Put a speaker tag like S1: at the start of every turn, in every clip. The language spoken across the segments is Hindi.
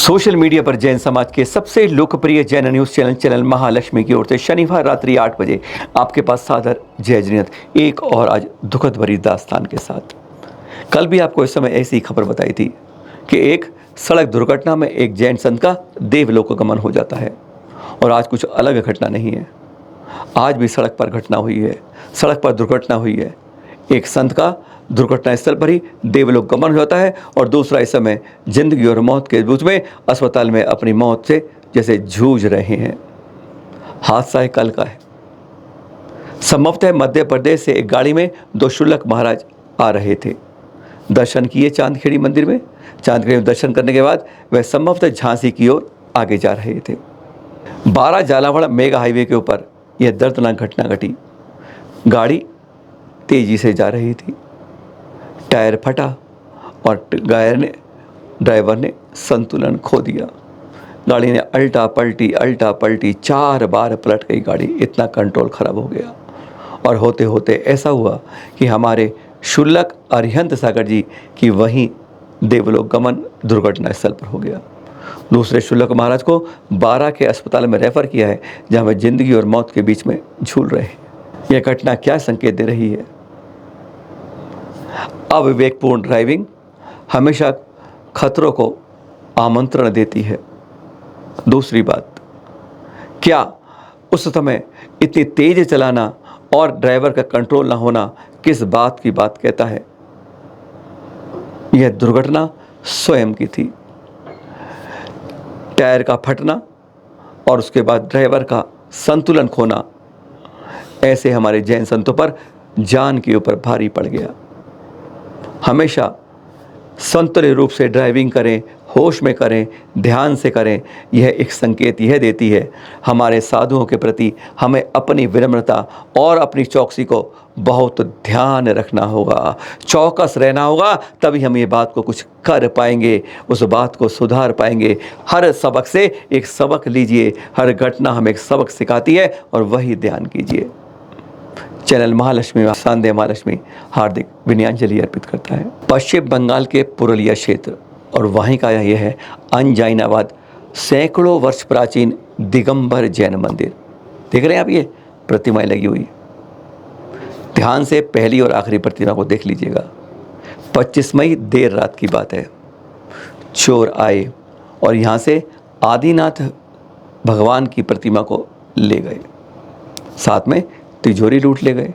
S1: सोशल मीडिया पर जैन समाज के सबसे लोकप्रिय जैन न्यूज़ चैनल महालक्ष्मी की ओर से शनिवार रात्रि 8 बजे आपके पास सादर जय जिनेत एक और आज दुखद भरी दास्तान के साथ। कल भी आपको इस समय ऐसी खबर बताई थी कि एक सड़क दुर्घटना में एक जैन संत का देवलोक गमन हो जाता है और आज कुछ अलग घटना नहीं है। आज भी सड़क पर घटना हुई है, सड़क पर दुर्घटना हुई है। एक संत का दुर्घटना स्थल पर ही देवलोक गमन हो जाता है और दूसरा इस समय जिंदगी और मौत के बीच में अस्पताल में अपनी मौत से जैसे जूझ रहे हैं। हादसा कल का है। संभवतः मध्य प्रदेश से एक गाड़ी में दो शुल्लक महाराज आ रहे थे। दर्शन किए चांदखेड़ी मंदिर में। चांदखेड़ी में दर्शन करने के बाद वह संभवतः झांसी की ओर आगे जा रहे थे। 12 झालावाड़ मेगा हाईवे के ऊपर यह दर्दनाक घटना घटी। गाड़ी तेजी से जा रही थी, टायर फटा और ड्राइवर ने संतुलन खो दिया। गाड़ी ने अल्टा पलटी 4 बार पलट गई गाड़ी। इतना कंट्रोल खराब हो गया और होते होते ऐसा हुआ कि हमारे शुल्लक अरिहंत सागर जी की वहीं देवलोक गमन दुर्घटना स्थल पर हो गया। दूसरे शुल्लक महाराज को 12 के अस्पताल में रेफर किया है, जहां वे जिंदगी और मौत के बीच में झूल रहे हैं। यह घटना क्या संकेत दे रही है? अविवेकपूर्ण ड्राइविंग हमेशा खतरों को आमंत्रण देती है। दूसरी बात, क्या उस समय इतनी तेज चलाना और ड्राइवर का कंट्रोल ना होना किस बात की बात कहता है? यह दुर्घटना स्वयं की थी। टायर का फटना और उसके बाद ड्राइवर का संतुलन खोना, ऐसे हमारे जैन संतों पर जान के ऊपर भारी पड़ गया। हमेशा संतुलित रूप से ड्राइविंग करें, होश में करें, ध्यान से करें। यह एक संकेत यह देती है हमारे साधुओं के प्रति हमें अपनी विनम्रता और अपनी चौकसी को बहुत ध्यान रखना होगा, चौकस रहना होगा। तभी हम ये बात को कुछ कर पाएंगे, उस बात को सुधार पाएंगे। हर सबक से एक सबक लीजिए, हर घटना हमें एक सबक सिखाती है और वही ध्यान कीजिए। चैनल महालक्ष्मी शानदेह महालक्ष्मी हार्दिक विनयाञ्जलि अर्पित करता है। पश्चिम बंगाल के पुरुलिया क्षेत्र और वहीं का यह है अंजाइनाबाद, सैकड़ों वर्ष प्राचीन दिगंबर जैन मंदिर। देख रहे हैं आप, ये प्रतिमाएं लगी हुई। ध्यान से पहली और आखिरी प्रतिमा को देख लीजिएगा। 25 मई देर रात की बात है। चोर आए और यहाँ से आदिनाथ भगवान की प्रतिमा को ले गए, साथ में तिजोरी लूट ले गए।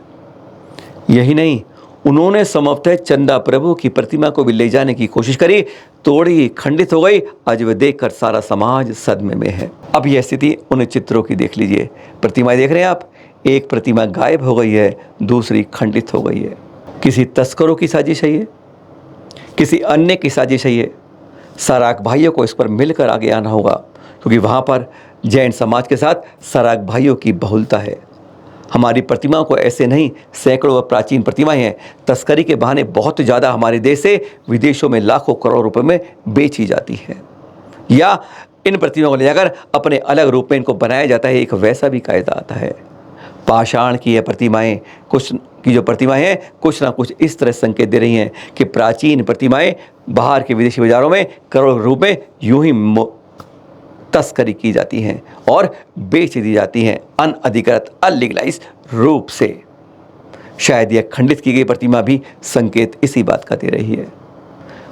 S1: यही नहीं, उन्होंने संभवतः चंदा प्रभु की प्रतिमा को भी ले जाने की कोशिश करी, तोड़ी, खंडित हो गई। आज वह देखकर सारा समाज सदमे में है। अब यह स्थिति उन चित्रों की देख लीजिए। प्रतिमाएं देख रहे हैं आप, एक प्रतिमा गायब हो गई है, दूसरी खंडित हो गई है। किसी तस्करों की साजिश है ये, किसी अन्य की साजिश है ये। सराक भाइयों को इस पर मिलकर आगे आना होगा, क्योंकि वहाँ पर जैन समाज के साथ सराक भाइयों की बहुलता है। हमारी प्रतिमाओं को ऐसे नहीं, सैकड़ों प्राचीन प्रतिमाएं हैं, तस्करी के बहाने बहुत ज़्यादा हमारे देश से विदेशों में लाखों करोड़ रुपए में बेची जाती है, या इन प्रतिमाओं को ले जाकर अपने अलग रूप में इनको बनाया जाता है। एक वैसा भी कायदा आता है। पाषाण की यह प्रतिमाएं, कुछ की जो प्रतिमाएं हैं, कुछ ना कुछ इस तरह संकेत दे रही हैं कि प्राचीन प्रतिमाएं बाहर के विदेशी बाजारों में करोड़ रूप में यूं ही तस्करी की जाती हैं और बेच दी जाती हैं अनअधिकृत अनलीगलाइज रूप से। शायद यह खंडित की गई प्रतिमा भी संकेत इसी बात का दे रही है।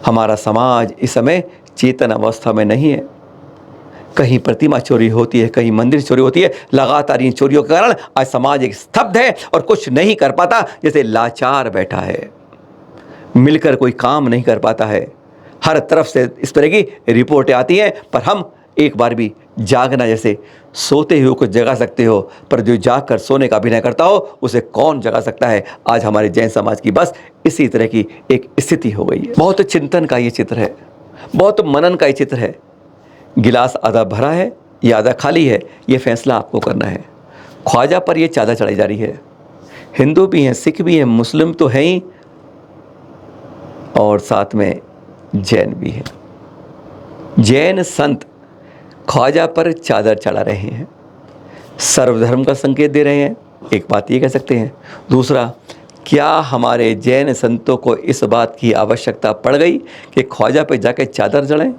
S1: हमारा समाज इस समय चेतन अवस्था में नहीं है। कहीं प्रतिमा चोरी होती है, कहीं मंदिर चोरी होती है। लगातार इन चोरियों के कारण आज समाज एक स्तब्ध है और कुछ नहीं कर पाता, जैसे लाचार बैठा है, मिलकर कोई काम नहीं कर पाता है। हर तरफ से इस तरह की रिपोर्टें आती हैं, पर हम एक बार भी जागना, जैसे सोते हुए कुछ जगा सकते हो, पर जो जाग कर सोने का अभिनय करता हो उसे कौन जगा सकता है? आज हमारे जैन समाज की बस इसी तरह की एक स्थिति हो गई है। बहुत चिंतन का ये चित्र है, बहुत मनन का ये चित्र है। गिलास आधा भरा है या आधा खाली है, ये फैसला आपको करना है। ख्वाजा पर ये चादर चढ़ाई जा रही है। हिंदू भी हैं, सिख भी हैं, मुस्लिम तो हैं ही, और साथ में जैन भी हैं। जैन संत ख्वाजा पर चादर चढ़ा रहे हैं, सर्वधर्म का संकेत दे रहे हैं, एक बात ये कह सकते हैं। दूसरा, क्या हमारे जैन संतों को इस बात की आवश्यकता पड़ गई कि ख्वाजा पे जाके चादर चढ़ाएं?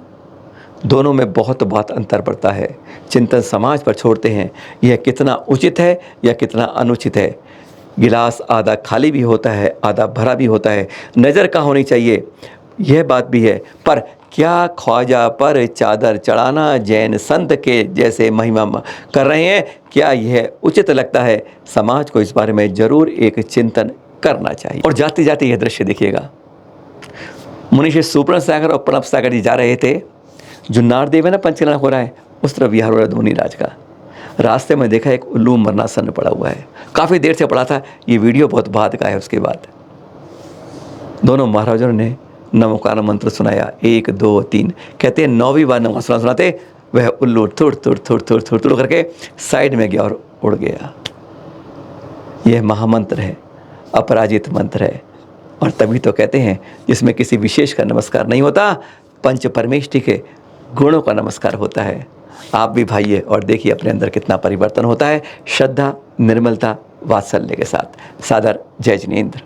S1: दोनों में बहुत अंतर पड़ता है। चिंतन समाज पर छोड़ते हैं, यह कितना उचित है या कितना अनुचित है। गिलास आधा खाली भी होता है, आधा भरा भी होता है। नज़र कहाँ होनी चाहिए, यह बात भी है। पर क्या ख्वाजा पर चादर चढ़ाना जैन संत के जैसे महिमा कर रहे हैं, क्या यह उचित लगता है? समाज को इस बारे में ज़रूर एक चिंतन करना चाहिए। और जाते जाते यह दृश्य देखिएगा, मुनीश्री सुपर्ण सागर और प्रणब सागर जी जा रहे थे। जो नारदेव है ना, पंचकला हो रहा है, उस तरफ विहार हो रहा है धोनी राज का। रास्ते में देखा एक उल्लू मरनासन पड़ा हुआ है। काफ़ी देर से पड़ा था, ये वीडियो बहुत बाद का है। उसके बाद दोनों महाराजों ने नमोकार मंत्र सुनाया, 1 2 3। कहते हैं 9वीं बार नमोकार सुनाते वह उल्लू थुड़ थुड़ थुड़ थुड़ थुड़ थुड़ करके साइड में गया और उड़ गया। यह महामंत्र है, अपराजित मंत्र है। और तभी तो कहते हैं जिसमें किसी विशेष का नमस्कार नहीं होता, पंच परमेष्टि के गुणों का नमस्कार होता है। आप भी भाइये और देखिए अपने अंदर कितना परिवर्तन होता है, श्रद्धा, निर्मलता, वात्सल्य के साथ। सादर जय जिनेंद्र।